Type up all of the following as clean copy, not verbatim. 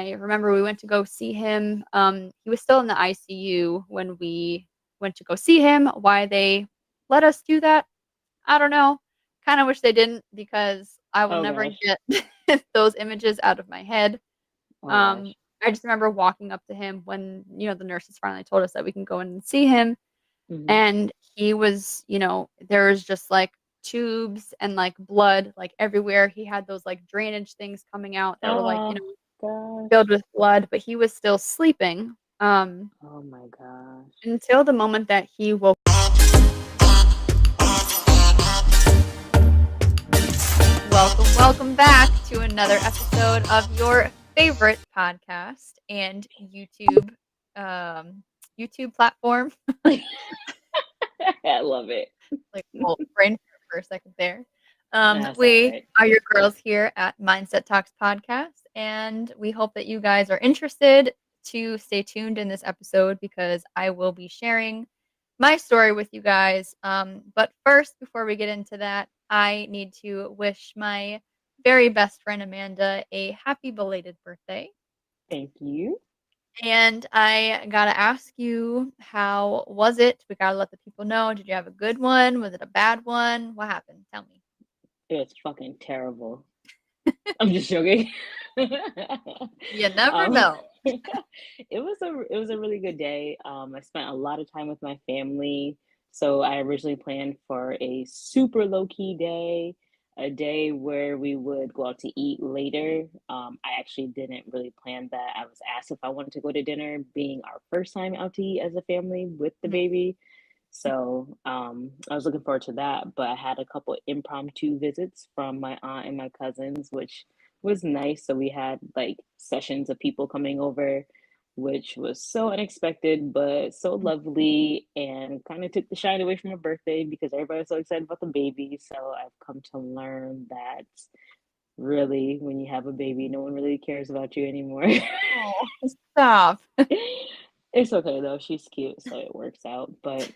I remember we went to go see him. He was still in the ICU when we went to go see him. Why they let us do that, I don't know. Kind of wish they didn't because I will Oh never gosh. get those images out of my head. Oh Um, gosh. I just remember walking up to him when, the nurses finally told us that we can go in and see him. Hmm. And he was, there was just like tubes and like blood like everywhere. He had those like drainage things coming out that were like, Oh gosh. filled with blood, but he was still sleeping. Oh my gosh. Until the moment that he woke. Welcome back to another episode of your favorite podcast and um, YouTube platform. I love it. Like, well, brain fart for a second there. That's all We right. are your girls here at Mindset Talks Podcast, and we hope that you guys are interested to stay tuned in this episode because I will be sharing my story with you guys. But first, before we get into that, I need to wish my very best friend Amanda a happy belated birthday. Thank you. And I gotta ask you, how was it? We gotta let the people know. Did you have a good one? Was it a bad one? What happened? Tell me. It was fucking terrible. I'm just joking. You never um, know. it was a really good day. I spent a lot of time with my family. So I originally planned for a super low key day, a day where we would go out to eat later. I actually didn't really plan that. I was asked if I wanted to go to dinner, being our first time out to eat as a family with the Mhm. baby. So I was looking forward to that, but I had a couple impromptu visits from my aunt and my cousins, which was nice. So we had like sessions of people coming over, which was so unexpected, but so lovely and kind of took the shine away from my birthday because everybody was so excited about the baby. So I've come to learn that really, when you have a baby, no one really cares about you anymore. Oh, stop. It's okay though. She's cute, so it works out. But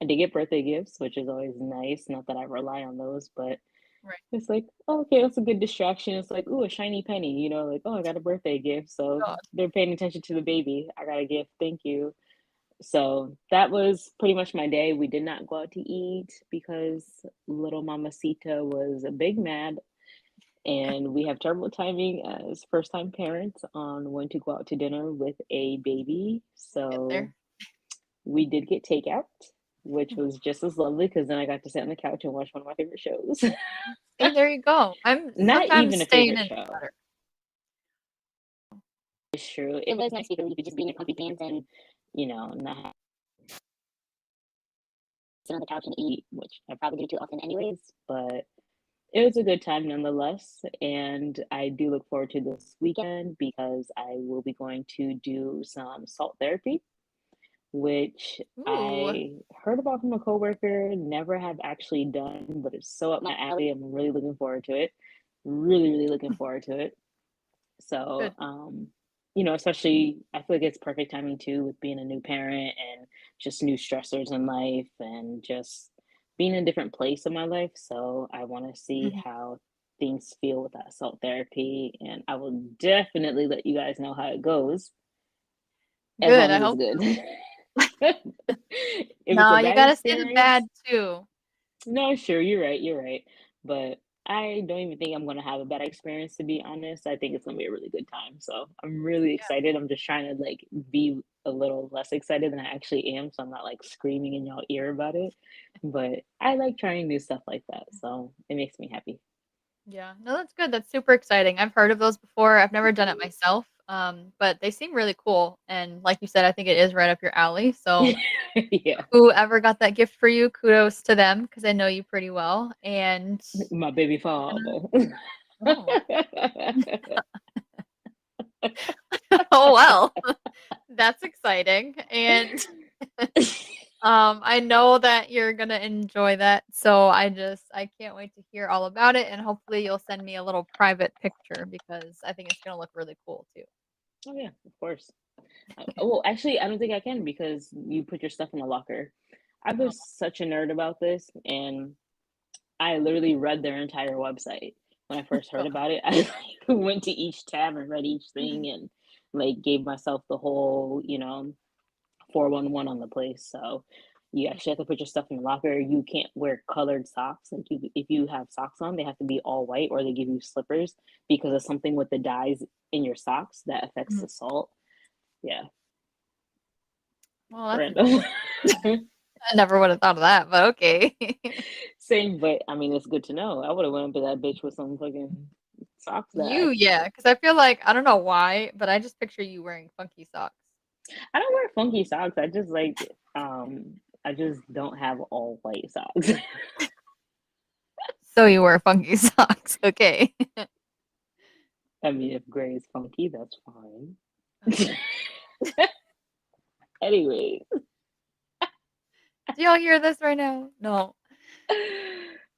I did get birthday gifts, which is always nice. Not that I rely on those, but Right. it's like, oh, okay, that's a good distraction. It's like, ooh, a shiny penny, like, oh, I got a birthday gift. So God. they're paying attention to the baby. I got a gift. Thank you. So that was pretty much my day. We did not go out to eat because little Mamacita was a big mad. And we have terrible timing as first time parents on when to go out to dinner with a baby. Get So there. we did get takeout, which was just as lovely because then I got to sit on the couch and watch one of my favorite shows. See, there you go. I'm Not sometimes even a staying favorite in show. better. It's true. It was nice because you could just be in your comfy pants and, not sit on the couch and eat, which I probably do too often anyways. But it was a good time nonetheless. And I do look forward to this weekend because I will be going to do some salt therapy, which Ooh, I heard about from a coworker, never have actually done, but it's so up my alley. I'm really looking forward to it. Really, really looking forward to it. So, good. especially I feel like it's perfect timing too with being a new parent and just new stressors in life and just being in a different place in my life. So I want to see Mhm. how things feel with that salt therapy, and I will definitely let you guys know how it goes as Good. long I as it's hope good. so. If it's a No, you bad gotta say the bad experience, too. no, sure, you're right. But I don't even think I'm gonna have a bad experience, to be honest. I think it's gonna be a really good time. So I'm really Yeah. excited. I'm just trying to like be a little less excited than I actually am, so I'm not like screaming in y'all ear about it. But I like trying new stuff like that, so it makes me happy. Yeah. No, that's good. That's super exciting. I've heard of those before. I've never done it myself. But they seem really cool. And like you said, I think it is right up your alley. So Yeah, whoever got that gift for you, kudos to them because I know you pretty well. And my baby you're gonna, father. oh, oh well, that's exciting. And I know that you're gonna enjoy that. So I can't wait to hear all about it. And hopefully you'll send me a little private picture because I think it's gonna look really cool too. Oh yeah, of course. Well, actually, I don't think I can because you put your stuff in a locker. I Oh, was such a nerd about this, and I literally read their entire website when I first heard God. about it. I like, went to each tab and read each thing and like gave myself the whole, 411 on the place. So you actually have to put your stuff in the locker. You can't wear colored socks. Like if you have socks on, they have to be all white or they give you slippers because of something with the dyes in your socks that affects Mhm. the salt. Yeah, Well, that's random. informative. I never would have thought of that, but okay. Same, but I mean, it's good to know. I would have went up to that bitch with some fucking socks that Yeah, because I feel like I don't know why, but I just picture you wearing funky socks. I don't wear funky socks. I just like I just don't have all white socks. So you wear funky socks, okay? I mean, if gray is funky, that's fine. Okay. Anyways, Do y'all hear this right now? No.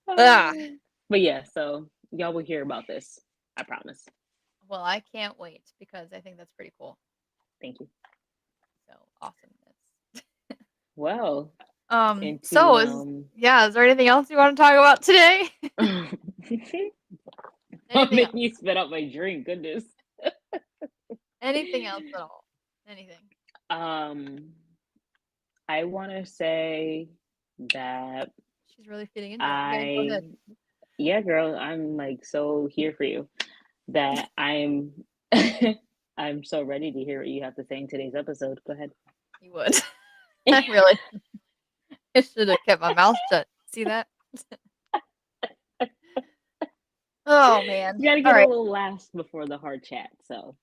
Ah. but yeah, so y'all will hear about this. I promise. Well, I can't wait because I think that's pretty cool. Thank you. So awesomeness. Well, So into is there anything else you want to talk about today? I'm Anything else? making you spit out my drink. Goodness. Anything else at all? Anything? Um, I want to say that She's really feeding into it. Okay, go I, ahead. yeah, girl, I'm like so here for you. That I'm I'm so ready to hear what you have to say in today's episode. Go ahead. You would. I really I should have kept my mouth shut. See that? Oh man. You gotta All get a right. little laughs before the hard chat. So,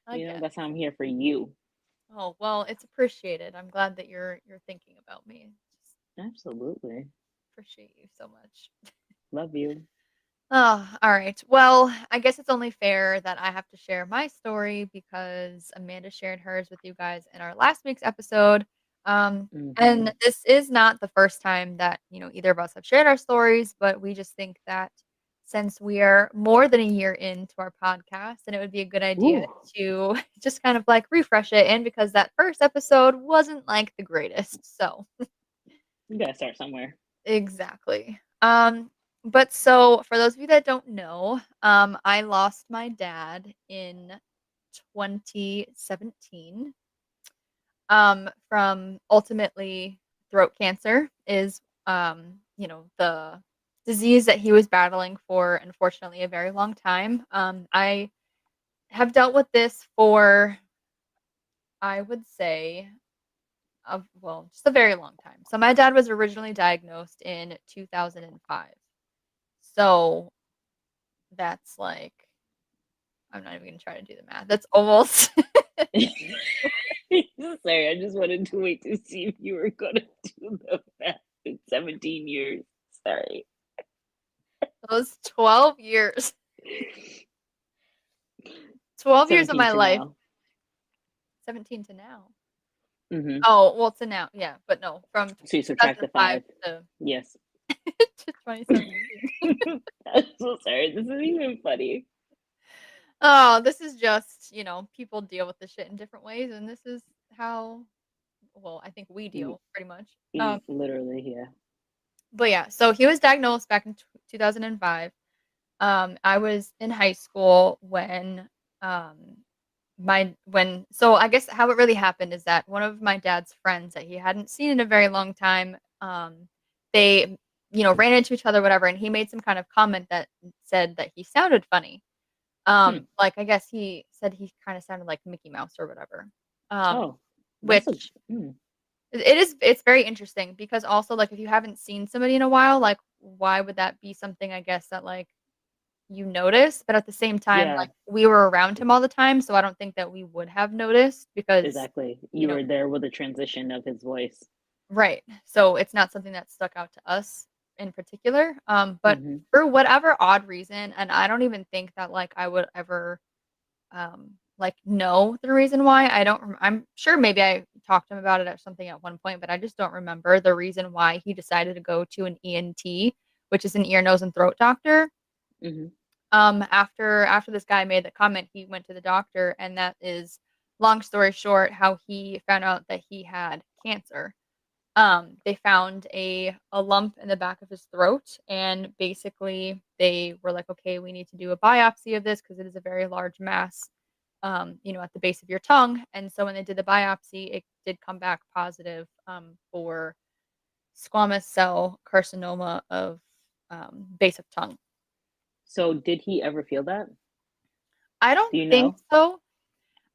I guess. that's how I'm here for you. Oh well, it's appreciated. I'm glad that you're thinking about me. Just Absolutely. appreciate you so much. Love you. Oh, all right. Well, I guess it's only fair that I have to share my story because Amanda shared hers with you guys in our last week's episode. Mm-hmm. And this is not the first time that, either of us have shared our stories, but we just think that since we are more than a year into our podcast, and it would be a good idea Ooh, to just kind of like refresh it. And because that first episode wasn't like the greatest. So, you gotta start somewhere. exactly. But so for those of you that don't know, I lost my dad in 2017 from ultimately throat cancer is the disease that he was battling for unfortunately a very long time. I have dealt with this for I would say just a very long time. So my dad was originally diagnosed in 2005. So that's like I'm not even gonna try to do the math. That's almost Sorry, I just wanted to wait to see if you were gonna do the math in 17 years. Sorry. those 12 years. 12 years of 17 my to life. now. 17 to now. Mm-hmm. Oh, well, to now, yeah, but no, from So you subtract the 2005 5. to Yes. to 2017. I'm so sorry. This isn't even funny. Oh, this is just, people deal with this shit in different ways, and this is how, well, I think we L- deal pretty much. Literally, yeah. But yeah, so he was diagnosed back in 2005. I was in high school when, um, so I guess how it really happened is that one of my dad's friends that he hadn't seen in a very long time, they, ran into each other, whatever, and he made some kind of comment that said that he sounded funny. Hmm. Like I guess he said he kind of sounded like Mickey Mouse or whatever. Um, Oh, that's a. which it's very interesting because also like if you haven't seen somebody in a while, like why would that be something I guess that like you notice? But at the same time, Yeah, like we were around him all the time, so I don't think that we would have noticed because, exactly. you You know, were there with the transition of his voice. right. So it's not something that stuck out to us in particular. But Mm-hmm. for whatever odd reason, and I don't even think that like I would ever like know the reason why. I'm sure maybe I talked to him about it or something at one point, but I just don't remember the reason why he decided to go to an ENT, which is an ear, nose, and throat doctor. Mm-hmm. After this guy made the comment, he went to the doctor, and that is long story short, how he found out that he had cancer. They found a lump in the back of his throat, and basically they were like, okay, we need to do a biopsy of this because it is a very large mass, at the base of your tongue. And so when they did the biopsy, it did come back positive for squamous cell carcinoma of base of tongue. So did he ever feel that? I Do don't you think know? so.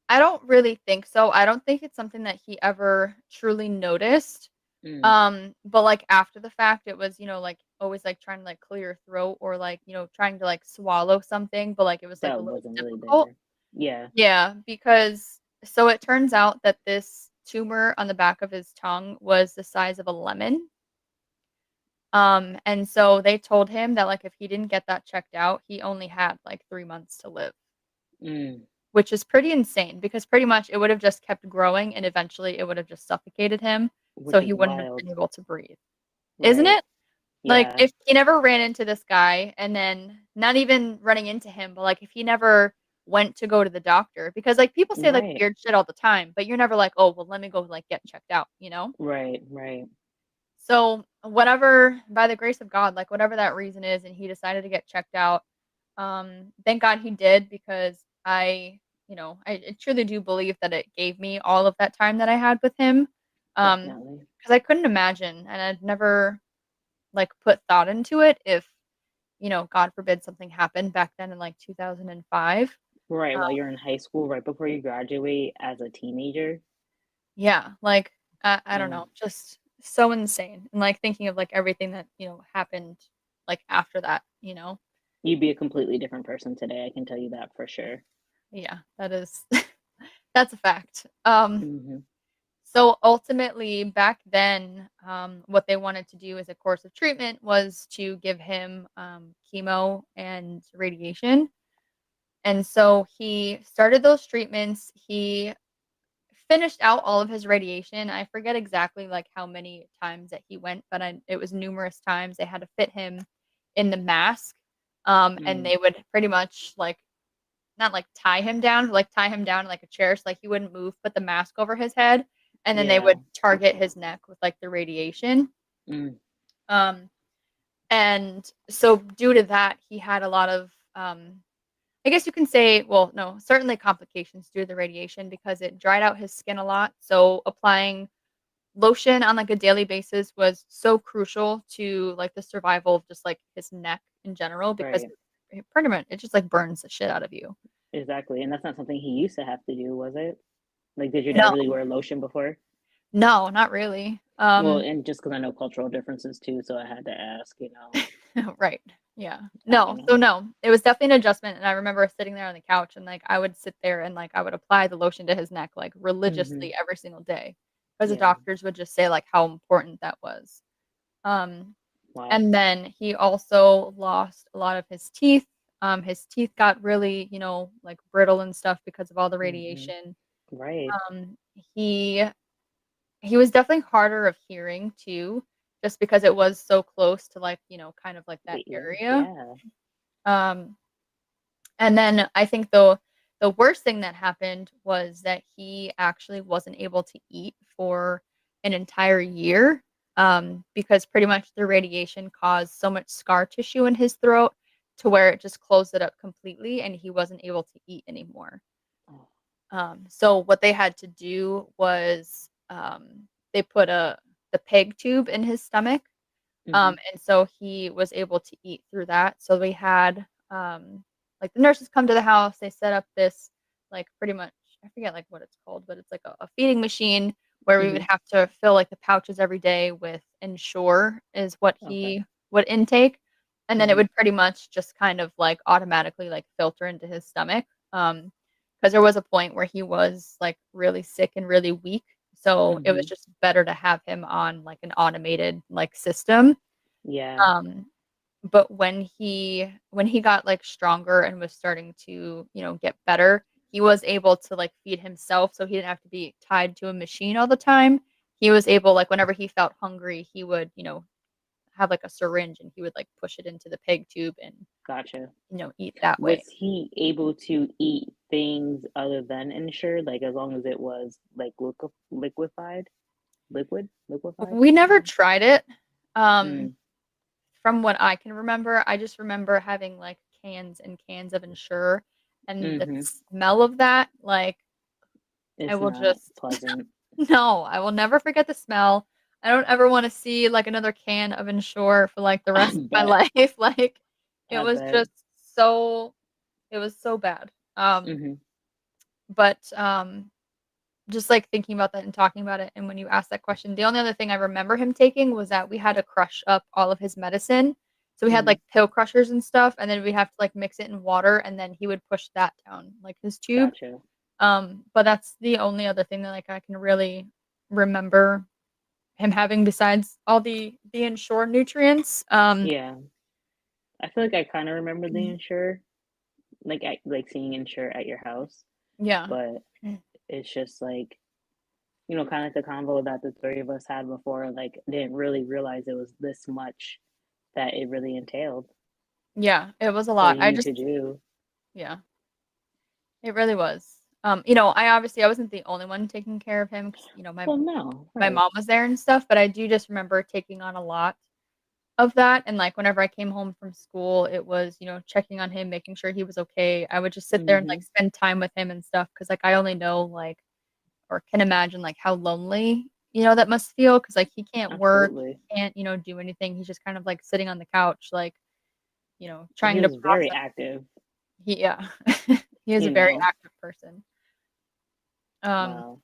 I don't really think so. I don't think it's something that he ever truly noticed. Mm, But, like, after the fact, it was, like, always, like, trying to, like, clear your throat or, like, trying to, like, swallow something, but, like, it was, like, a that little wasn't really difficult. there. Yeah. Yeah, because so it turns out that this tumor on the back of his tongue was the size of a lemon. And so they told him that, like, if he didn't get that checked out, he only had, like, 3 months to live, Mm, which is pretty insane because pretty much it would have just kept growing and eventually it would have just suffocated him, so which he is wouldn't have wild. been able to breathe. Isn't Right. it? Like, Yeah. if he never ran into this guy and then not even running into him, but, like, if he never went to go to the doctor because, like, people say, like, Right. weird shit all the time, but you're never like, "Oh, well, let me go, like, get checked out," you know? Right. Right. So, whatever by the grace of God, like, whatever that reason is, and he decided to get checked out, thank God he did because I truly do believe that it gave me all of that time that I had with him, Definitely. because I couldn't imagine, and I'd never, like, put thought into it if, God forbid something happened back then in, like, 2005. Right. Uh, While you're in high school, right before you graduate as a teenager. yeah, like, I don't Mm, know, just so insane, and, like, thinking of, like, everything that, happened, like, after that, you know? you'd be a completely different person today. I can tell you that for sure. Yeah, that is that's a fact. Hmm. So ultimately, back then, what they wanted to do as a course of treatment was to give him, chemo and radiation, and so he started those treatments. He finished out all of his radiation. I forget exactly, like, how many times that he went, but it was numerous times. They had to fit him in the mask, and Mm, they would pretty much, like, not, like, tie him down, but, like, tie him down in, like, a chair so, like, he wouldn't move, put the mask over his head, and then they yeah. would target his neck with, like, the radiation. Mm, Um, and so due to that, he had a lot of, I guess you can say, well, no, certainly complications due to the radiation because it dried out his skin a lot. So applying lotion on, like, a daily basis was so crucial to, like, the survival of just, like, his neck in general because right. it pretty much it just, like, burns the shit out of you. Exactly. And that's not something he used to have to do, was it? Like, did your dad No. really wear lotion before? No, not really. Well, and just because I know cultural differences too, so I had to ask. Right. Yeah. I don't No. know. So no, it was definitely an adjustment, and I remember sitting there on the couch and, like, I would sit there and, like, I would apply the lotion to his neck, like, Hmm. religiously every single day, because the Yeah. doctors would just say, like, how important that was. Um, Wow. and then he also lost a lot of his teeth. His teeth got really, like, brittle and stuff because of all the Hmm. radiation. Right. Um, he he was definitely harder of hearing too, just because it was so close to, like, kind of like that The ear. area. Yeah. Um, and then I think the worst thing that happened was that he actually wasn't able to eat for an entire year, because pretty much the radiation caused so much scar tissue in his throat to where it just closed it up completely, and he wasn't able to eat anymore. Oh. So what they had to do was, they put the peg tube in his stomach, Hmm. and so he was able to eat through that. So we had, like, the nurses come to the house, they set up this, like, pretty much I forget, like, what it's called, but it's like a feeding machine where we would Hmm. have to fill, like, the pouches every day with Ensure is what Okay. he would intake, and then it Hmm. would pretty much just kind of, like, automatically, like, filter into his stomach, because there was a point where he was, like, really sick and really weak, so it was Hmm. just better to have him on, like, an automated, like, system. Yeah. um, but when he got, like, stronger and was starting to, get better, he was able to, like, feed himself, so he didn't have to be tied to a machine all the time. He was able, like, whenever he felt hungry, he would, have, like, a syringe, and he would, like, push it into the pig tube and, Gotcha. eat that way. Was he able to eat things other than Ensure, like as long as it was like liquefied? liquefied. We never Yeah. tried it. Um, Mm, from what I can remember, I just remember having like cans and cans of Ensure, and the mm-hmm. smell of that, like I It's will not just pleasant. no, I will never forget the smell. I don't ever want to see like another can of Ensure for like the I rest of my bet. life. Like it I was bet. just so it was so bad. Mm-hmm. But just like thinking about that and talking about it, and when you asked that question, the only other thing I remember him taking was that we had to crush up all of his medicine. So we had Mm-hmm. like pill crushers and stuff, and then we'd have to like mix it in water, and then he would push that down like his tube. Gotcha. But that's the only other thing that like I can really remember him having besides all the Ensure nutrients. Yeah. I feel like I kind of remember the Mhm. Ensure, like seeing Ensure at your house, Yeah. but it's just like, kind of like the convo that the three of us had before, like didn't really realize it was this much that it really entailed Yeah, it was a for lot. I you just to do. yeah, it really was. I wasn't the only one taking care of him because my Well, no, my right. mom was there and stuff, but I do just remember taking on a lot of that, and, like, whenever I came home from school, it was, checking on him, making sure he was okay. I would just sit there and, Mm-hmm. like, spend time with him and stuff because like, I only know, like or can imagine, like, how lonely, that must feel because like, he can't work, Absolutely. he can't, do anything. He's just kind of, like, sitting on the couch, like, He trying to was very process. active, Yeah. He is a you very know. active person. Um, Wow.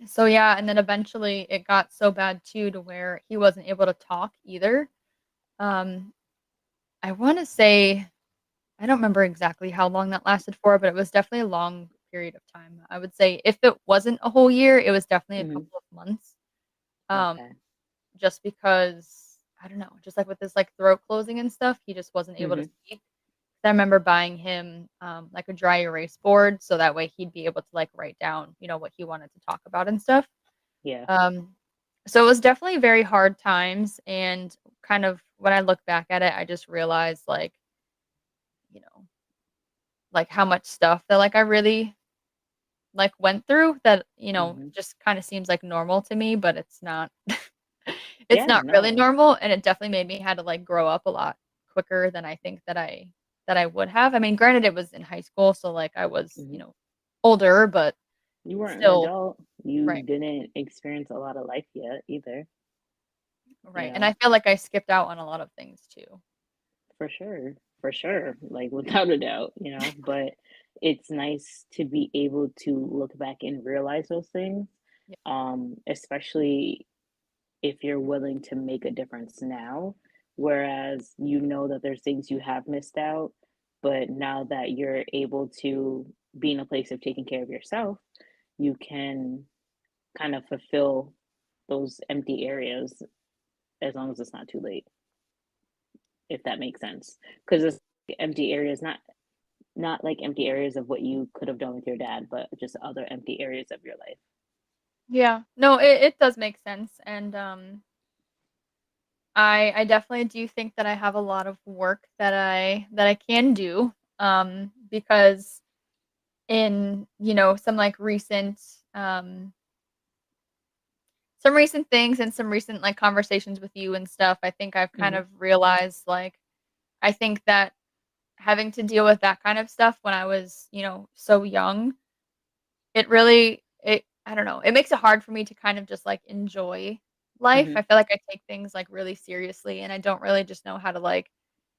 so yeah, and then eventually it got so bad too to where he wasn't able to talk either. Um, I wanna say I don't remember exactly how long that lasted for, but it was definitely a long period of time. I would say if it wasn't a whole year, it was definitely a Mm-hmm. couple of months. Um, Okay. just because I don't know, just like with his like throat closing and stuff, he just wasn't able to Mm-hmm. speak. I remember buying him like a dry erase board so that way he'd be able to like write down, what he wanted to talk about and stuff. Yeah. Um, so it was definitely very hard times, and kind of when I look back at it, I just realized you know, like how much stuff that like I really like went through that, Mm-hmm. just kind of seems like normal to me, but it's not. It's Yeah, not really no. normal, and it definitely made me had to like grow up a lot quicker than I think that I would have. I mean, granted, it was in high school, so like I was, Mm-hmm. older, but You weren't an still, adult. You right, didn't experience a lot of life yet either, you right, and know, I feel like I skipped out on a lot of things too. for sure. For sure. Like without a doubt. But it's nice to be able to look back and realize those things. Yeah, Especially if you're willing to make a difference now, whereas you know that there's things you have missed out, but now that you're able to be in a place of taking care of yourself, you can kind of fulfill those empty areas as long as it's not too late, if that makes sense. Because it's empty areas, not like empty areas of what you could have done with your dad, but just other empty areas of your life. yeah, no, it does make sense, and I definitely do think that I have a lot of work that I can do, because in, some, like, um some recent things and some recent, like, conversations with you and stuff, I think I've kind Hmm. of realized, like, I think that having to deal with that kind of stuff when I was, so young, it really it I don't know, it makes it hard for me to kind of just, like, enjoy life. Hmm. I feel like I take things, like, really seriously, and I don't really just know how to, like,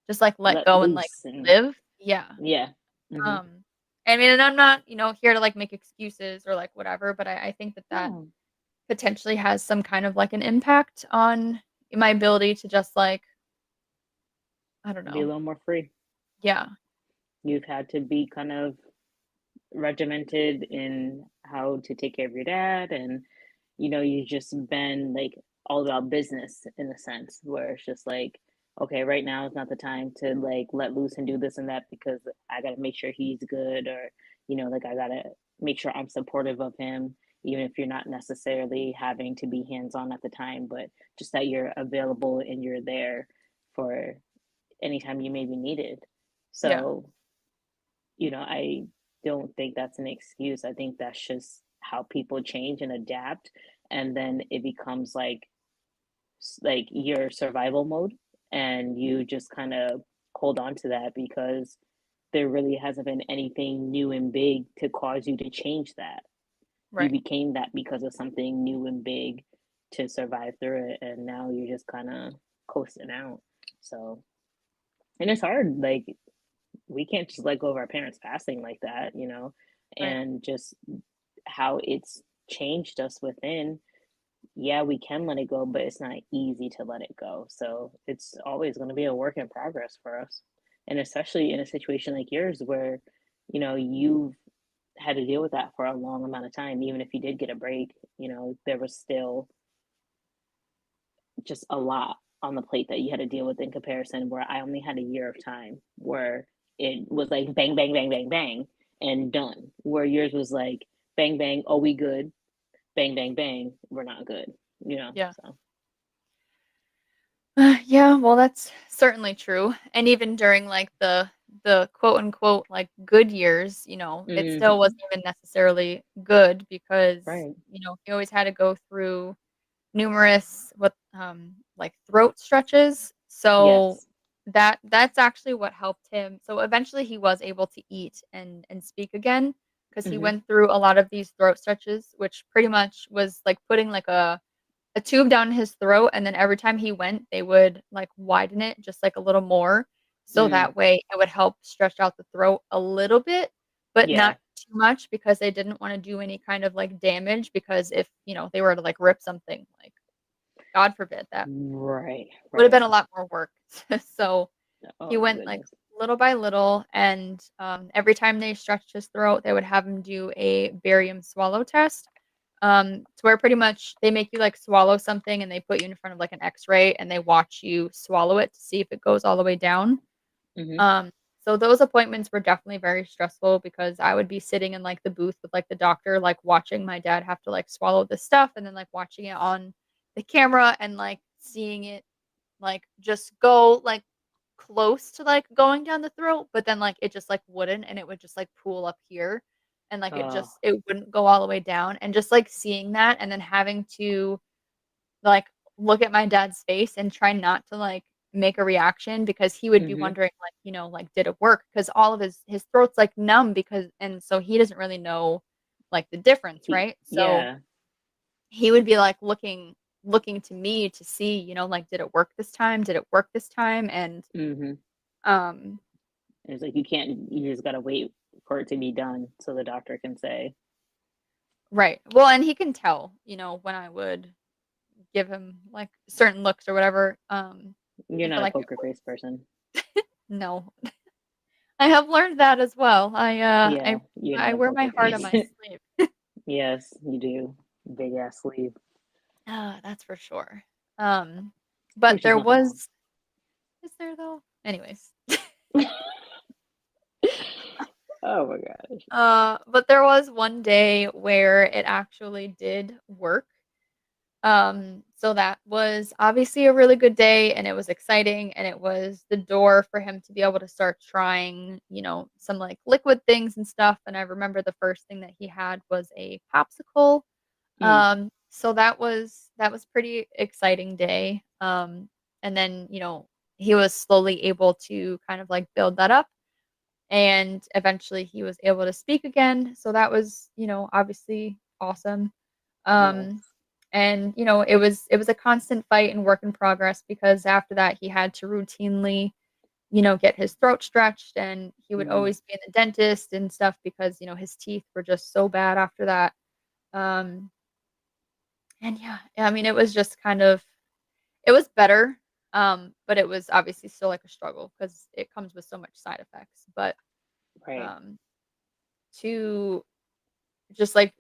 just, like, let Let go and, like, loose and live. Yeah. yeah. Hmm. Um, I mean, and I'm not, here to, like, make excuses or, like, whatever, but I think that No, potentially has some kind of, like, an impact on my ability to just, like, I don't be a know. little more free. Yeah. You've had to be kind of regimented in how to take care of your dad, and you've just been like all about business in a sense, where it's just like, okay, right now is not the time to like let loose and do this and that because I got to make sure he's good, or like I got to make sure I'm supportive of him, even if you're not necessarily having to be hands on at the time, but just that you're available and you're there for anytime you may be needed. Yeah. So I don't think that's an excuse. I think that's just how people change and adapt and then it becomes like your survival mode, and you just kind of hold on to that because there really hasn't been anything new and big to cause you to change that. You Right. became that because of something new and big to survive through it, and now you're just kind of coasting out. So, and it's hard. Like, we can't just let go of our parents passing like that, Right. and just how it's changed us within. Yeah, we can let it go, but it's not easy to let it go. So it's always going to be a work in progress for us. And especially in a situation like yours where, you've had to deal with that for a long amount of time. Even if you did get a break, there was still just a lot on the plate that you had to deal with in comparison, where I only had a year of time where it was like bang, bang, bang, bang, bang, and done. Where yours was like bang, bang, oh, we good, bang, bang, bang, we're not good, Yeah. so. Yeah, well, that's certainly true. And even during like the quote unquote like good years, it still Hmm. wasn't even necessarily good because, Right. he always had to go through numerous what like throat stretches. So Yes. that's actually what helped him. So eventually he was able to eat and speak again because he Hmm. went through a lot of these throat stretches, which pretty much was like putting like a tube down his throat, and then every time he went, they would, like, widen it just, like, a little more, so Mm. that way it would help stretch out the throat a little bit, but Yeah. not too much because they didn't wanna do any kind of, like, damage because if, they were to, like, rip something, like, God forbid, that Right. would have Right. been a lot more work. So, he Oh my went, like, goodness. little by little, and, every time they stretched his throat, they would have him do a barium swallow test, to where pretty much they make you, like, swallow something, and they put you in front of, like, an X-ray, and they watch you swallow it to see if it goes all the way down. Hmm. Um, so those appointments were definitely very stressful because I would be sitting in, like, the booth with, like, the doctor, like, watching my dad have to, like, swallow this stuff and then, like, watching it on the camera and, like, seeing it, like, just go, like, close to, like, going down the throat, but then, like, it just, like, wouldn't, and it would just, like, pool up here, and, like, Oh. it wouldn't go all the way down, and just, like, seeing that and then having to, like, look at my dad's face and try not to, like, make a reaction because he would be Hmm. wondering, like, like, did it work? Because all of his throat's, like, numb because and so he doesn't really know, like, the difference, right? So, Yeah. he would be, like, looking to me to see, like, did it work this time? Did it work this time? And, Hmm. um It's like you just gotta wait for it to be done so the doctor can say. right. Well, and he can tell, when I would give him, like, certain looks or whatever, You're I feel not a like poker face person. no. I have learned that as well. Yeah, you're not I a wear my poker heart on face. my sleeve. Yes, you do. Big ass sleeve. That's for sure. But Which is there nothing wrong. was is there though? Anyways. Oh my gosh. But there was one day where it actually did work. So that was obviously a really good day and it was exciting and it was the door for him to be able to start trying, some like liquid things and stuff. And I remember the first thing that he had was a popsicle. Mm. So that was pretty exciting day. And then, he was slowly able to kind of like build that up and eventually he was able to speak again. So that was, obviously awesome. Um, Yes. and it was a constant fight and work in progress because after that he had to routinely, get his throat stretched and he would Mm. always be in the dentist and stuff because, his teeth were just so bad after that. Um, and yeah, I mean, it was just kind of it was better, but it was obviously still like a struggle because it comes with so much side effects. But Right. um, to just like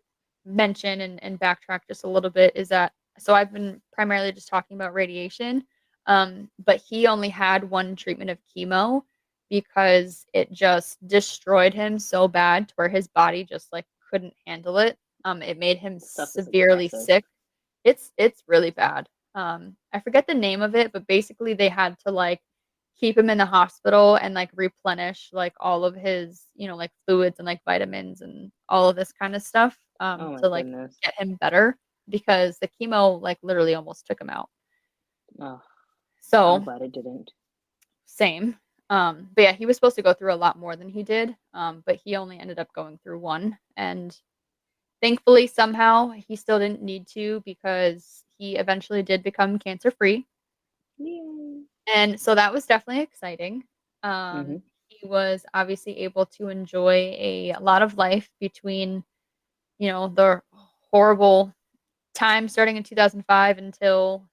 mention and backtrack just a little bit is that so I've been primarily just talking about radiation, but he only had one treatment of chemo because it just destroyed him so bad to where his body just like couldn't handle it. It made him Stuff is severely aggressive. sick. It's really bad. I forget the name of it, but basically they had to like keep him in the hospital and like replenish like all of his, like fluids and like vitamins and all of this kind of stuff Oh my to like goodness. get him better. because the chemo like literally almost took him out. Oh, I'm So glad it didn't. same. But yeah, he was supposed to go through a lot more than he did. But he only ended up going through one. And thankfully, somehow, he still didn't need to because he eventually did become cancer free. Yay. And so that was definitely exciting. Mm-hmm. He was obviously able to enjoy a lot of life between, the horrible time starting in 2005 until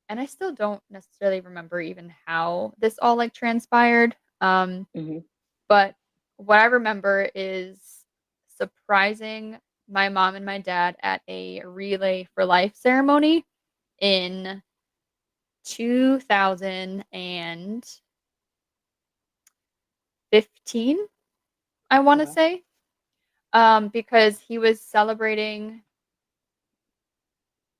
and I still don't necessarily remember even how this all like transpired. Mm-hmm. But what I remember is surprising my mom and my dad at a Relay for Life ceremony in 2015, I want to Okay. say, because he was celebrating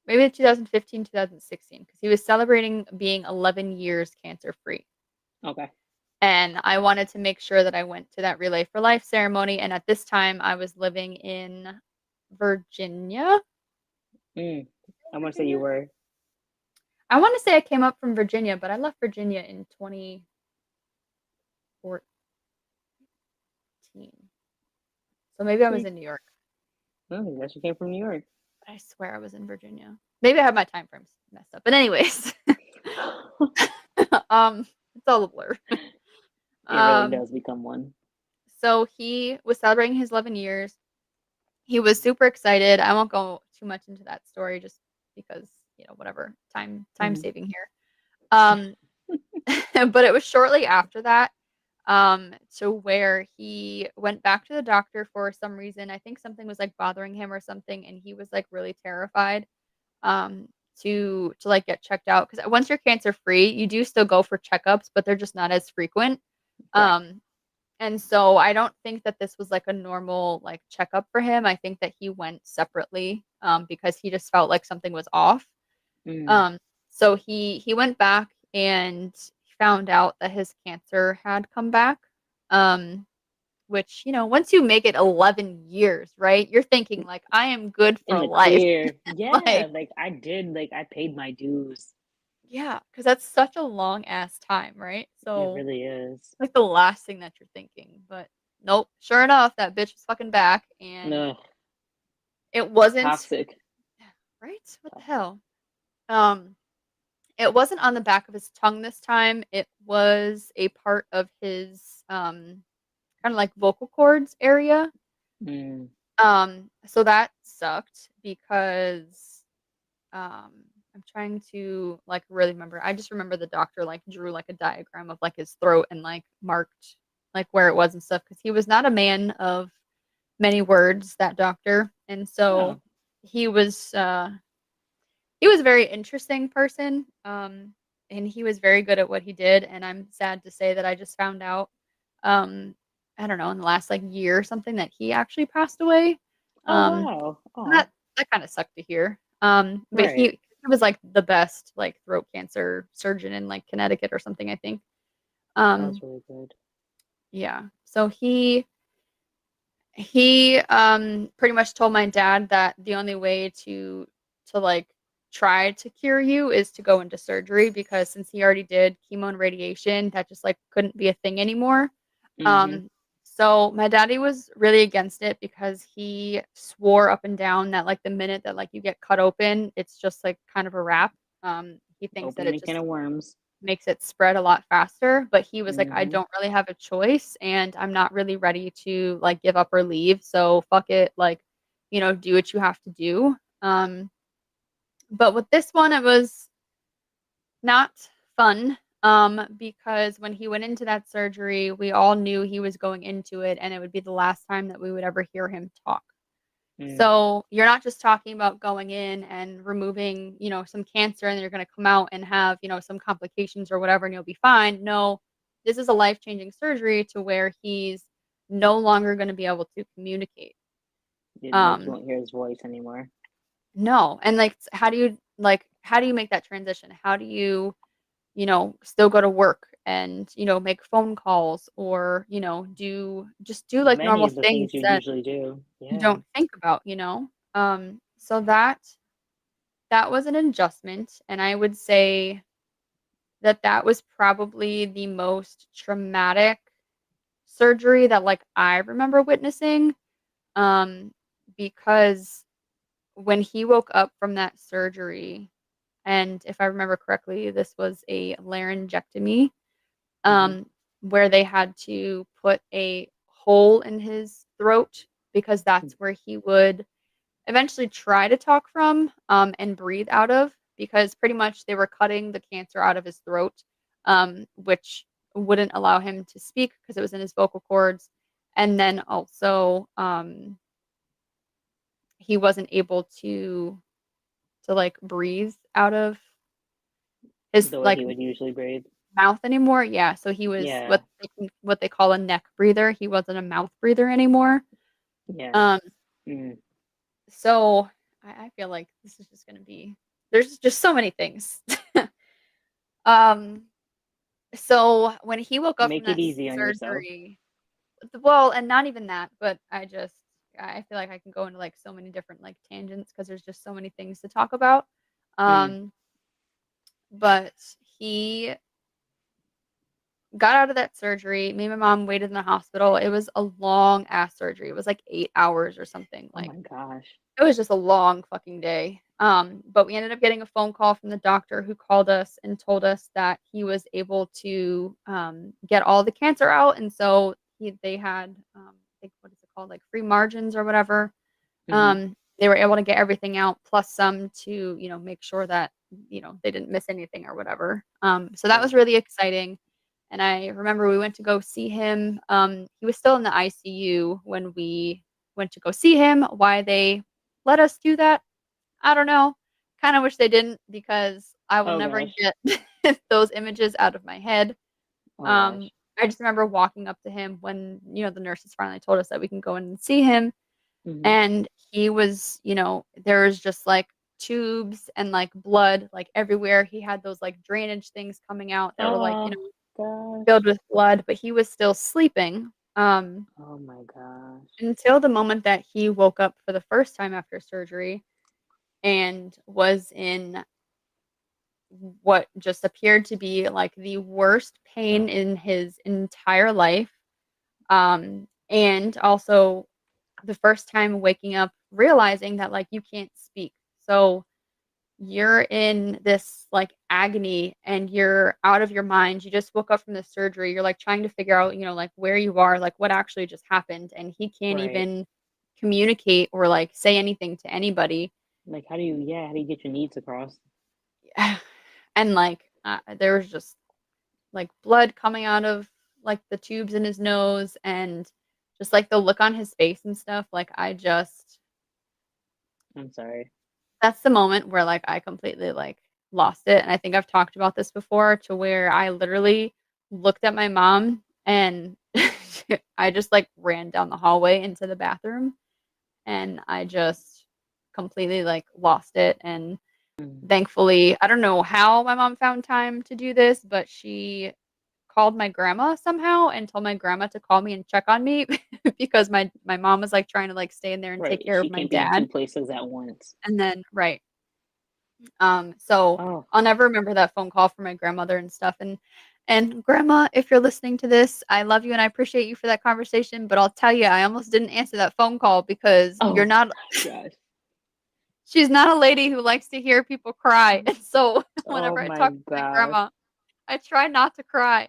maybe 2015, 2016, because he was celebrating being 11 years cancer free. Okay. And I wanted to make sure that I went to that Relay for Life ceremony. And at this time, I was living in Virginia. Mm. I want to say you Virginia? were. I want to say I came up from Virginia, but I left Virginia in 2014. So maybe I was See, in New York. oh, I guess you came from New York. I swear I was in Virginia. Maybe I have my time frames messed up. But anyways, it's all a blur. It really Um, does become one. so he was celebrating his 11 years. He was super excited. I won't go too much into that story just because, whatever, time Mm-hmm. saving here. Um, but it was shortly after that, to where he went back to the doctor for some reason. I think something was like bothering him or something, and he was like really terrified um to like get checked out because once you're cancer free, you do still go for checkups, but they're just not as frequent. Correct. Um and so I don't think that this was like a normal like checkup for him. I think that he went separately because he just felt like something was off. Mm. Um, so he went back and found out that his cancer had come back. Um, which, once you make it 11 years, right? You're thinking like I am good In for the life. clear. Yeah, Like, like I did, like I paid my dues. yeah, because that's such a long ass time, right? It So really is. like the last thing that you're thinking. But nope, sure enough, that bitch was fucking back and Ugh, it wasn't toxic. right? What the Toxic. hell? Um, it wasn't on the back of his tongue this time. It was a part of his kind of like vocal cords area. Mm. So that sucked because um I'm trying to like really remember. I just remember the doctor like drew like a diagram of like his throat and like marked like where it was and stuff because he was not a man of many words, that doctor. And so Oh, he was uh he was a very interesting person. And he was very good at what he did. And I'm sad to say that I just found out, um, I don't know, in the last like year or something that he actually passed away. oh Um, wow. Oh, that kind of sucked to hear. But right. he was like the best like throat cancer surgeon in like Connecticut or something, I think. That's Um, really good. yeah. So he pretty much told my dad that the only way to like try to cure you is to go into surgery because since he already did chemo and radiation, that just like couldn't be a thing anymore. Mm-hmm. Um, so my daddy was really against it because he swore up and down that like the minute that like you get cut open, it's just like kind of a wrap. He thinks that Opening it a can just of worms. makes it spread a lot faster, but he was like, "I Mm-hmm. don't really have a choice and I'm not really ready to like give up or leave. So fuck it, like, do what you have to do." But with this one it was not fun because when he went into that surgery, we all knew he was going into it and it would be the last time that we would ever hear him talk. Mm. So you're not just talking about going in and removing, some cancer and you're going to come out and have, some complications or whatever and you'll be fine. No, this is a life-changing surgery to where he's no longer going to be able to communicate. Like you Um, won't hear his voice anymore. no. And how do you make that transition? How do you, still go to work and, make phone calls or, do like Many normal of the things things you that usually do. you Yeah. don't think about. So that was an adjustment, and I would say that that was probably the most traumatic surgery that, like, I remember witnessing, um, because when he woke up from that surgery, and if I remember correctly, this was a laryngectomy, Hmm. um, where they had to put a hole in his throat because that's where he would eventually try to talk from, and breathe out of, because pretty much they were cutting the cancer out of his throat, which wouldn't allow him to speak because it was in his vocal cords. And then also, he wasn't able to like breathe out of his The way like he would usually breathe. mouth anymore. Yeah, so he was Yeah. what they call a neck breather. He wasn't a mouth breather anymore. Yeah. Um, Mm. so I feel like this is just gonna be there's just so many things. Um, so when he woke up from Make it that easy on yourself. surgery, well, and not even that, but I feel like I can go into like so many different like tangents because there's just so many things to talk about. Mm. Um, but he got out of that surgery. Me and my mom waited in the hospital. It was a long ass surgery. It was like 8 hours or something. Oh Like my gosh. it was just a long fucking day. But we ended up getting a phone call from the doctor who called us and told us that he was able to get all the cancer out, and so they had I think what is it called, like free margins or whatever. Hmm. They were able to get everything out plus some to make sure that they didn't miss anything or whatever. So that was Right. really exciting. And I remember we went to go see him. He was still in the ICU when we went to go see him. Why they let us do that, I don't know. Kind of wish they didn't because I will Oh never gosh. get those images out of my head. Oh gosh. I just remember walking up to him when, the nurses finally told us that we can go in and see him. Hmm. And he was, there was just like tubes and like blood like everywhere. He had those like drainage things coming out that were like, Oh filled gosh. with blood, but he was still sleeping. Oh my gosh. Until the moment that he woke up for the first time after surgery and was in what just appeared to be like the worst pain in his entire life. And also the first time waking up realizing that like you can't speak. So you're in this like agony and you're out of your mind. You just woke up from the surgery. You're like trying to figure out, like where you are, like what actually just happened. And he can't Right. even communicate or like say anything to anybody. Like how do you get your needs across? And like there was just like blood coming out of like the tubes in his nose and just like the look on his face and stuff. Like I'm sorry. that's the moment where like I completely like lost it. And I think I've talked about this before to where I literally looked at my mom and I just like ran down the hallway into the bathroom and I just completely like lost it. And Mm. thankfully, I don't know how my mom found time to do this, but she called my grandma somehow and told my grandma to call me and check on me because my mom was like trying to like stay in there and take Right. care of She my can't be in two dad. places at once. And then right. So Oh, I'll never remember that phone call from my grandmother and stuff. And grandma, if you're listening to this, I love you and I appreciate you for that conversation, but I'll tell you, I almost didn't answer that phone call because you're oh not my gosh. she's not a lady who likes to hear people cry. And so Oh whenever I my talk to my gosh. grandma, I try not to cry.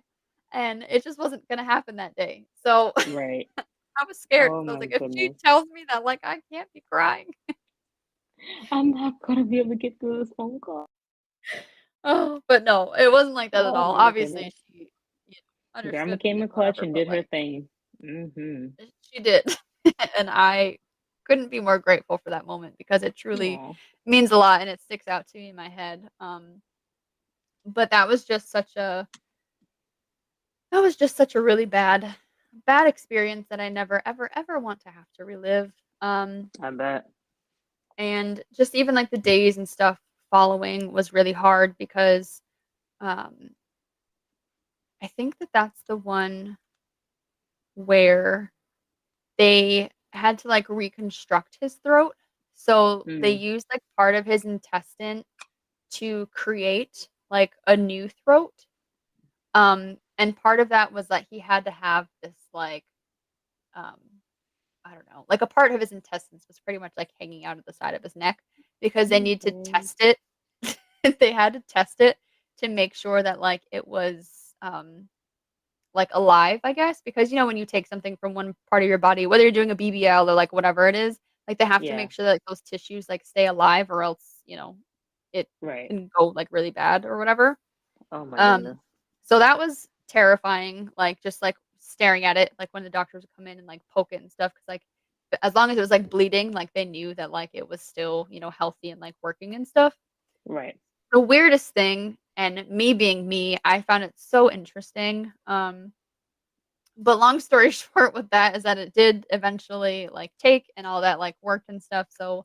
And it just wasn't gonna happen that day. So Right. I was scared Oh because I was my like, if she goodness. tells me that like I can't be crying. I'm not gonna be able to get through this phone call. Oh, but no, it wasn't like that at Oh all. my Obviously, goodness. she, Grandma understood me came in and clutch whatever, and but did her like thing. Hmm. she did. And I couldn't be more grateful for that moment because it truly Oh, means a lot and it sticks out to me in my head. But that was just such a really bad experience that I never ever ever want to have to relive. Um, I bet. and just even like the days and stuff following was really hard because um I think that that's the one where they had to, like, reconstruct his throat. So, they Mm, used, like, part of his intestine to create, like, a new throat. And part of that was that he had to have this, like, um, I don't know, like, a part of his intestines was pretty much, like, hanging out of the side of his neck because they need to okay. test it. They had to test it to make sure that, like, it was, like, alive, I guess, because, when you take something from one part of your body, whether you're doing a BBL or, like, whatever it is, like, they have to Yeah, make sure that, like, those tissues, like, stay alive or else, it right. can go, like, really bad or whatever. Oh my Um, goodness. so that was terrifying, like, just, like, staring at it, like, when the doctors would come in and, like, poke it and stuff, because like, as long as it was, like, bleeding, like, they knew that, like, it was still, healthy and, like, working and stuff. Right. The weirdest thing, and me being me, I found it so interesting, but long story short with that is that it did eventually, like, take and all that, like, worked and stuff, so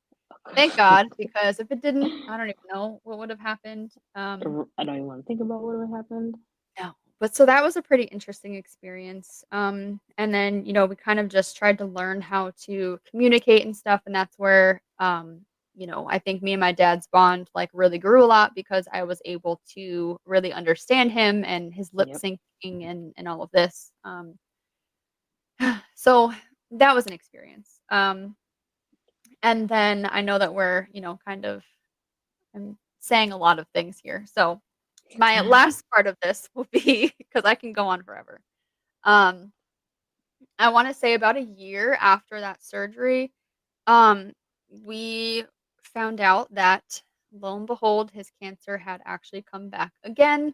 thank God, because if it didn't, I don't even know what would have happened. I don't even want to think about what would happened. No. But so that was a pretty interesting experience, and then, we kind of just tried to learn how to communicate and stuff, and that's where, I think me and my dad's bond, like, really grew a lot because I was able to really understand him and his lip Yep. syncing and all of this, so that was an experience, and then I know that we're, kind of I'm saying a lot of things here, so my last part of this will be because I can go on forever. Um, I wanna say about a year after that surgery, um, we found out that, lo and behold, his cancer had actually come back again,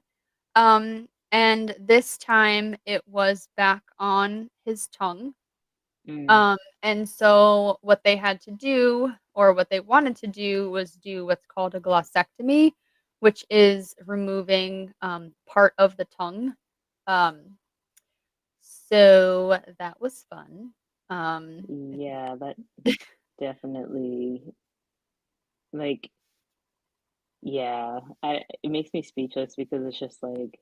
and this time it was back on his tongue. Mm, And so what they had to do, or what they wanted to do, was do what's called a glossectomy, which is removing, part of the tongue. Um, so that was fun. I think yeah, that definitely, like, yeah, it makes me speechless because it's just like,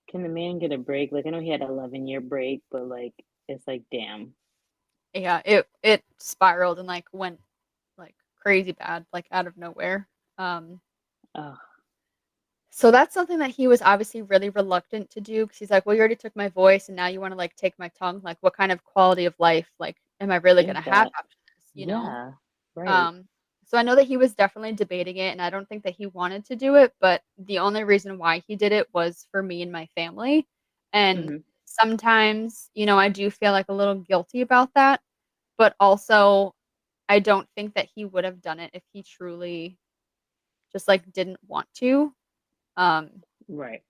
can the man get a break? Like, I know he had an 11-year break, but like, it's like, damn. yeah, it spiraled and, like, went, like, crazy bad, like, out of nowhere. Um, Oh, so that's something that he was obviously really reluctant to do because he's like, "Well, you already took my voice and now you wanna, like, take my tongue? Like, what kind of quality of life, like, am I really is gonna have that? after this?" You know? Yeah, right. Um, so I know that he was definitely debating it, and I don't think that he wanted to do it, but the only reason why he did it was for me and my family, and Hmm. sometimes, I do feel, like, a little guilty about that, but also I don't think that he would have done it if he truly just, like, didn't want to, um, Right.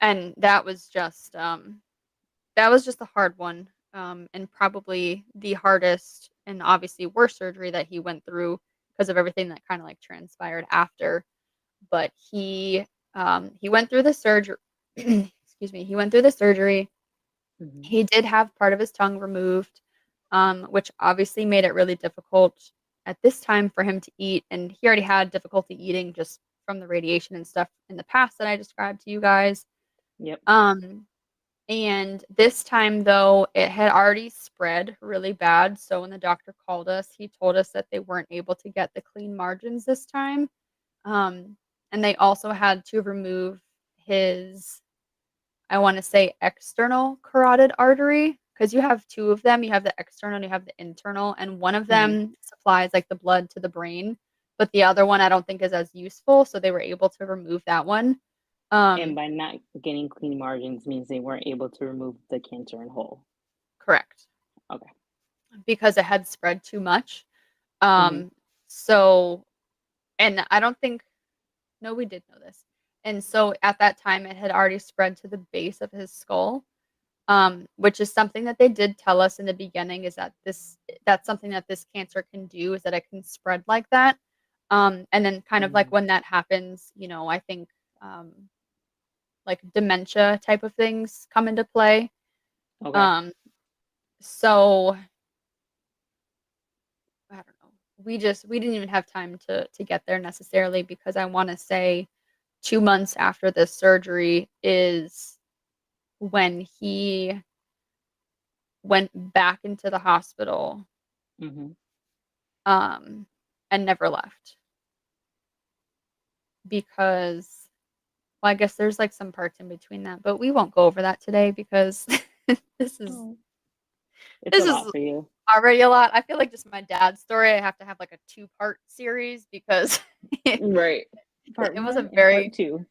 and that was just a hard one, and probably the hardest and obviously worst surgery that he went through because of everything that kinda, like, transpired after. But he went through the surgery. Excuse me, he went through the surgery. Hmm. He did have part of his tongue removed, which obviously made it really difficult at this time for him to eat, and he already had difficulty eating just from the radiation and stuff in the past that I described to you guys. Yep. Um, and this time, though, it had already spread really bad, so when the doctor called us, he told us that they weren't able to get the clean margins this time, um, and they also had to remove his, I wanna say, external carotid artery, because you have 2 of them, you have the external and you have the internal, and one of Hmm. them supplies, like, the blood to the brain, but the other one I don't think is as useful, so they were able to remove that one. And Um, by not getting clean margins means they weren't able to remove the cancer in whole. correct, Okay. because it had spread too much. Hmm. Um, so and I don't think, no, we did know this. And so at that time, it had already spread to the base of his skull, which is something that they did tell us in the beginning, is that that's something that this cancer can do, is that it can spread like that. And then kind of like Hmm. when that happens, I think, um, like dementia type of things come into play. Okay. Um, so I don't know. We didn't even have time to get there necessarily because I want to say, 2 months after this surgery is when he went back into the hospital, Mm-hmm. um, and never left because well, I guess there's, like, some parts in between that, but we won't go over that today because this is Oh, it's a this lot is for you. already a lot. I feel like just my dad's story, I have to have, like, a two-part series because it Right. Part it was a one and part very two.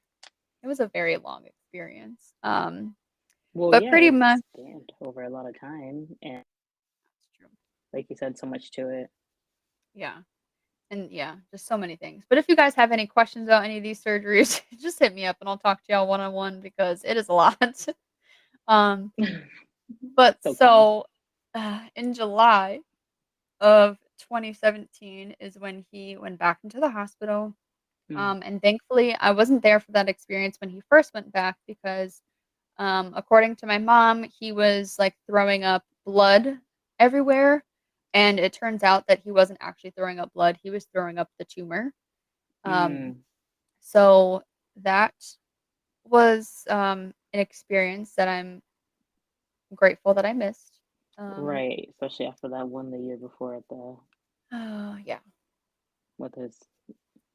it was a very long experience, Well, but yeah, pretty it much spanned over a lot of time, and that's true. like you said, so much to it. Yeah, and yeah, just so many things. But if you guys have any questions about any of these surgeries, just hit me up and I'll talk to y'all one-on-one because it is a lot. Um, but So fun. so, in July of 2017 is when he went back into the hospital. Mm. And thankfully, I wasn't there for that experience when he first went back because, according to my mom, he was like throwing up blood everywhere. And it turns out that he wasn't actually throwing up blood, he was throwing up the tumor. Um, Mm. so that was an experience that I'm grateful that I missed. Um, Right, especially after that one the year before at the yeah. with his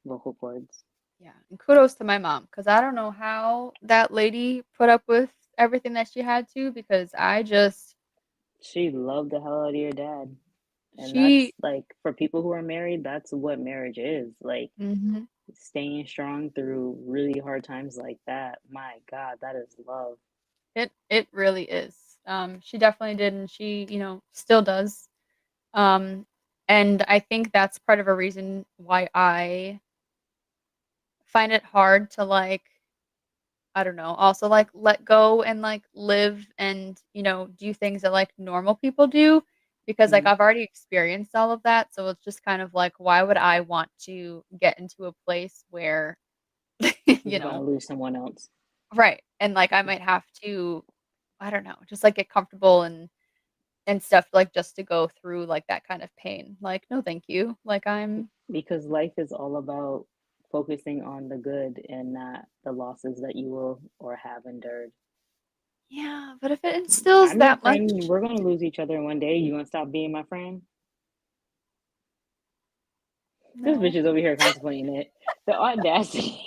vocal cords. Yeah, and kudos to my mom because I don't know how that lady put up with everything that she had to because I just She loved the hell out of your dad. And she that's like for people who are married, that's what marriage is. Like mhm, staying strong through really hard times like that. My God, that is love. it really is. She definitely did, and she, still does. Um, and I think that's part of a reason why I find it hard to, like, I don't know, also, like, let go and, like, live and, do things that, like, normal people do because, like, Hmm. I've already experienced all of that, so it's just kind of like, why would I want to get into a place where, you You're gonna know lose someone else. right, and, like, I might have to, I don't know, just, like, get comfortable and stuff, like, just to go through, like, that kind of pain. Like, no, thank you. Like, I'm Because life is all about focusing on the good and not the losses that you will or have endured. yeah, but if it instills I'm your that friend. much We're gonna lose each other one day. You gonna stop being my friend? This bitch no. is over here contemplating it. The audacity.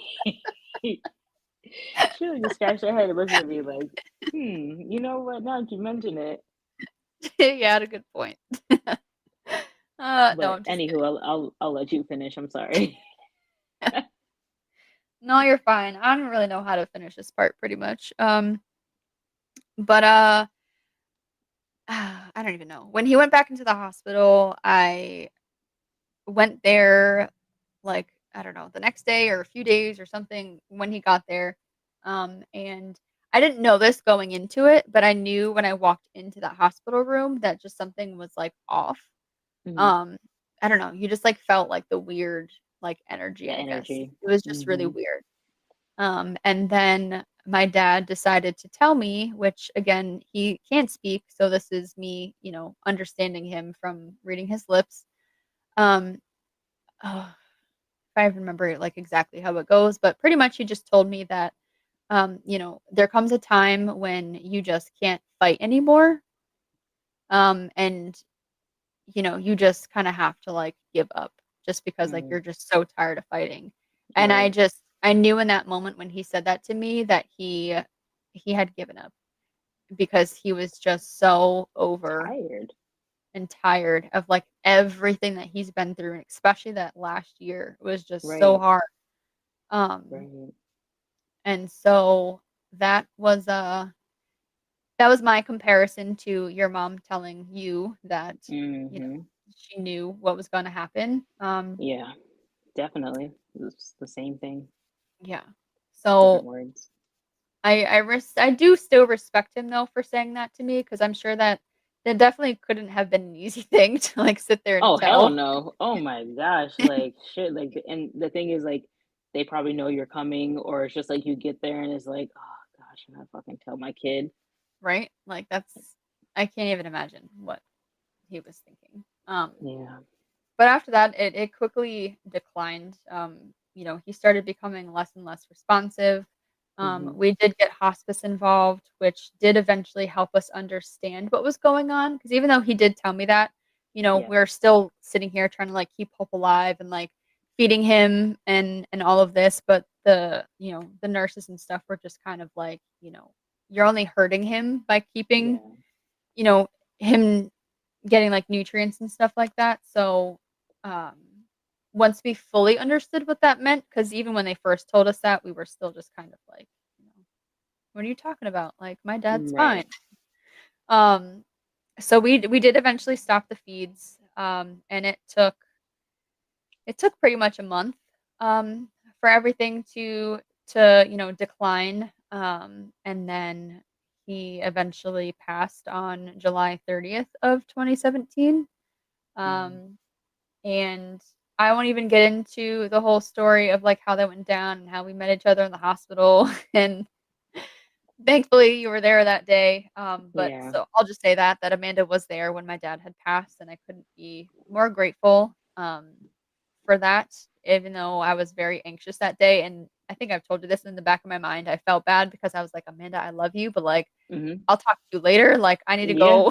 She'll just scratch her head and look at me like, you know what? Now that you mention it. Yeah, had a good point. No, But I'm just anywho, kidding. I'll let you finish. I'm sorry. No, you're fine. I don't really know how to finish this part pretty much. But I don't even know. When he went back into the hospital, I went there like I don't know, the next day or a few days or something when he got there. And I didn't know this going into it, but I knew when I walked into that hospital room that just something was like off. Hmm. Um, I don't know, you just like felt like the weird like energy, The I guess. energy. It was just really Hmm. weird. And then my dad decided to tell me, which again, he can't speak, so this is me, understanding him from reading his lips. Um, oh, if I remember like exactly how it goes, but pretty much he just told me that there comes a time when you just can't fight anymore. And you just kind of have to like give up just because like Mm. you're just so tired of fighting. And Right. I knew in that moment when he said that to me that he had given up because he was just so over Tired. and tired of like everything that he's been through, and especially that last year was just so Right. hard. Um Right. and so that was that was my comparison to your mom telling you that, you know, Hmm. she knew what was gonna happen. Yeah. Definitely. It's the same thing. Yeah. Different So words. I do still respect him though for saying that to me because I'm sure that that definitely couldn't have been an easy thing to like sit there and Oh hell tell. no. Oh my gosh. Like shit. Like and the thing is like they probably know you're coming or it's just like you get there and it's like, oh gosh, I'm gonna fucking tell my kid. Right? Like that's I can't even imagine what he was thinking. Yeah. But after that it quickly declined. he started becoming less and less responsive. Hmm. We did get hospice involved, which did eventually help us understand what was going on. Because even though he did tell me that, Yeah. we're still sitting here trying to like keep hope alive and like feeding him and all of this. But the nurses and stuff were just kind of like, you're only hurting him by keeping, Yeah. you know, him getting like nutrients and stuff like that. So, um, once we fully understood what that meant, because even when they first told us that, we were still just kind of like, you know, what are you talking about? Like, my dad's fine. Right. Um, so we did eventually stop the feeds, and it took pretty much a month, for everything to decline, and then he eventually passed on July 30th of 2017. Mm. Um, and I won't even get into the whole story of like how that went down and how we met each other in the hospital. And thankfully you were there that day. But Yeah. so I'll just say that Amanda was there when my dad had passed, and I couldn't be more grateful for that, even though I was very anxious that day. And I think I've told you this, in the back of my mind, I felt bad because I was like, Amanda, I love you, but like, Hmm. I'll talk to you later. Like, I need to Yeah. go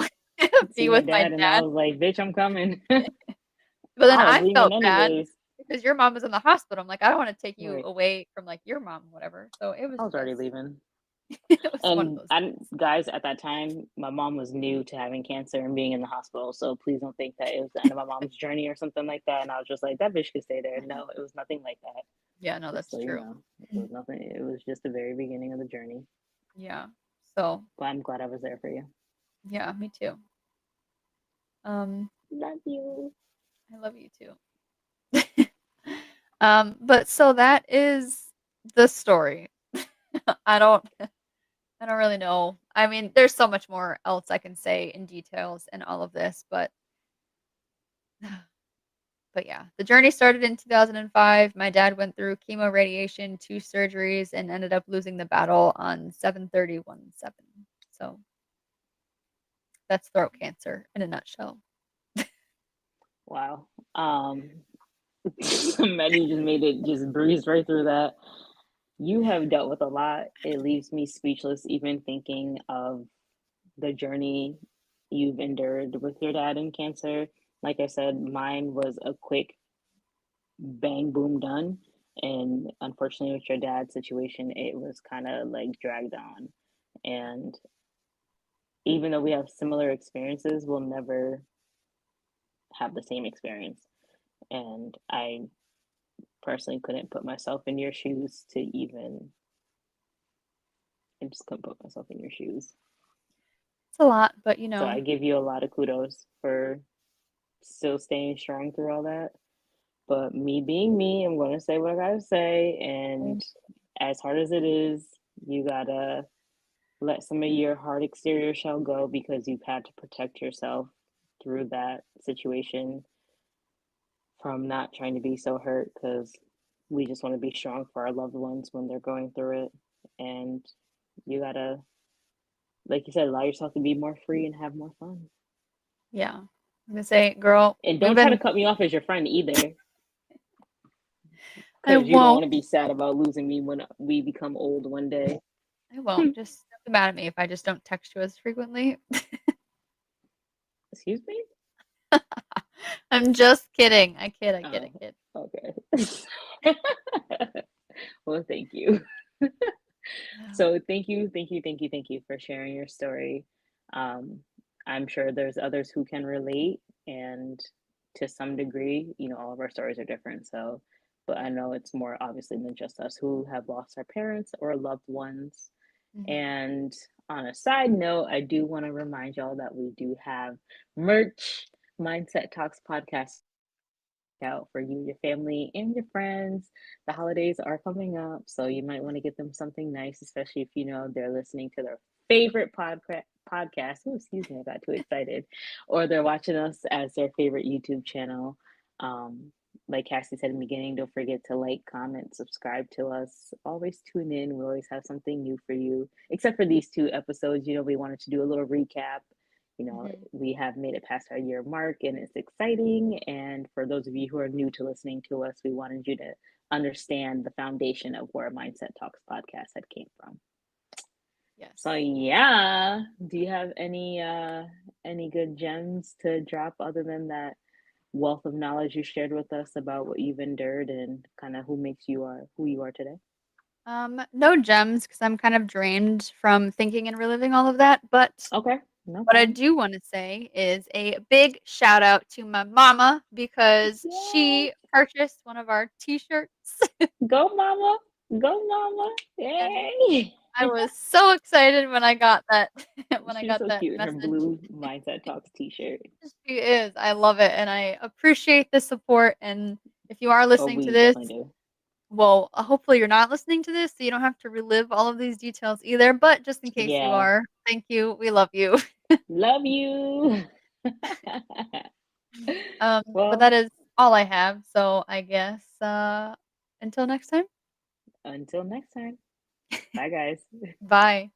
See be my with my dad, and I dad. was like, "Bitch, I'm coming." But then I was I leaving felt bad anyways. because your mom was in the hospital. I'm like, I don't want to take you Right. away from like your mom, whatever. So it I was was already just, leaving. it was one of And those I, things. guys, at that time, my mom was new to having cancer and being in the hospital. So please don't think that it was the end of my mom's journey or something like that. And I was just like, that bitch could stay there. No, it was nothing like that. Yeah, no, Just that's so you true. know, it was nothing. It was just the very beginning of the journey. Yeah. So But I'm glad I was there for you. yeah, me too. Um, Love you. I love you too. But so that is the story. I don't I don't really know. I mean, there's so much more else I can say in details and all of this, but yeah, the journey started in 2005. My dad went through chemo, radiation, 2 surgeries, and ended up losing the battle on 7/30/17. So that's throat cancer in a nutshell. Wow. Maddie just made it just breeze right through that. You have dealt with a lot. It leaves me speechless even thinking of the journey you've endured with your dad and cancer. Like I said, mine was a quick bang, boom, done. And unfortunately, with your dad's situation, it was kind of like dragged on. And even though we have similar experiences, we'll never have the same experience. And I personally couldn't put myself in your shoes to even, I just couldn't put myself in your shoes. It's a lot, but So I give you a lot of kudos for still staying strong through all that. But me being me, I'm going to say what I got to say. And as hard as it is, you got to let some of your hard exterior shell go because you've had to protect yourself through that situation from not trying to be so hurt because we just want to be strong for our loved ones when they're going through it. And you got to, like you said, allow yourself to be more free and have more fun. yeah. I'm gonna say, girl, And we've don't try to been cut me off as your friend either I because you don't want won't. to be sad about losing me when we become old one day. I won't. Just don't be mad at me if I just don't text you as frequently. Excuse me? I'm just kidding. I kid, I Oh, kid. okay. Well, thank you. So thank you for sharing your story. Um, I'm sure there's others who can relate, and to some degree, all of our stories are different. So, but I know it's more obviously than just us who have lost our parents or loved ones. Mhm. And on a side note, I do want to remind y'all that we do have merch, Mindset Talks podcast out for you, your family, and your friends. The holidays are coming up, so you might want to get them something nice, especially if you know they're listening to their favorite podcast. Oh, excuse me, I got too excited. Or they're watching us as their favorite YouTube channel. Um, like Cassie said in the beginning, don't forget to like, comment, subscribe to us. Always tune in. We always have something new for you. Except for these 2 episodes, we wanted to do a little recap Mhm. we have made it past our year mark and it's exciting. And for those of you who are new to listening to us, we wanted you to understand the foundation of where Mindset Talks podcast had came from. So Yes. yeah, do you have any good gems to drop other than that wealth of knowledge you shared with us about what you've endured and kind of who you are today? No gems because I'm kind of drained from thinking and reliving all of that. But Okay, no what I problem. do want to say is a big shout out to my mama because Yes. she purchased one of our t-shirts. Go mama. Go mama. And Yay. I was so excited when I got that when I She's got so that cute in her message. blue Mindset Talks t-shirt. She is. I love it and I appreciate the support. And if you are Oh, listening to we this, definitely do. well, hopefully you're not listening to this, so you don't have to relive all of these details either. But just in case you Yeah. are, thank you. We love you. Love you. But that Well, is all I have. So I guess until next time. until next time. Bye, guys. Bye.